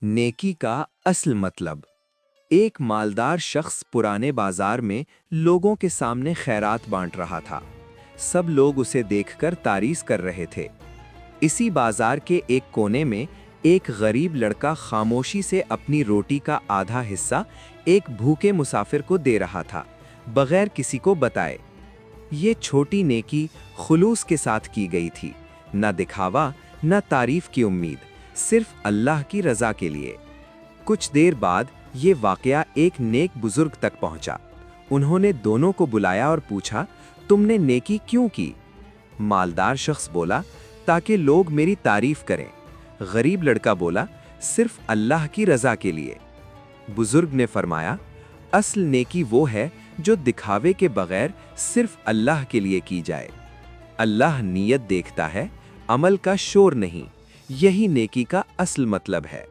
नेकी का असल मतलब। एक मालदार शख्स पुराने बाजार में लोगों के सामने खैरात बांट रहा था। सब लोग उसे देखकर तारीफ कर रहे थे। इसी बाजार के एक कोने में एक गरीब लड़का खामोशी से अपनी रोटी का आधा हिस्सा एक भूखे मुसाफिर को दे रहा था, बगैर किसी को बताए। ये छोटी नेकी खुलूस के साथ की गई थी, न दिखावा न तारीफ की उम्मीद, सिर्फ अल्लाह की रजा के लिए। कुछ देर बाद ये वाकया एक नेक बुजुर्ग तक पहुंचा। उन्होंने दोनों को बुलाया और पूछा, तुमने नेकी क्यों की? मालदार शख्स बोला, ताकि लोग मेरी तारीफ करें। गरीब लड़का बोला, सिर्फ अल्लाह की रजा के लिए। बुजुर्ग ने फरमाया, असल नेकी वो है जो दिखावे के बगैर सिर्फ अल्लाह के लिए की जाए। अल्लाह नीयत देखता है, अमल का शोर नहीं। यही नेकी का असल मतलब है।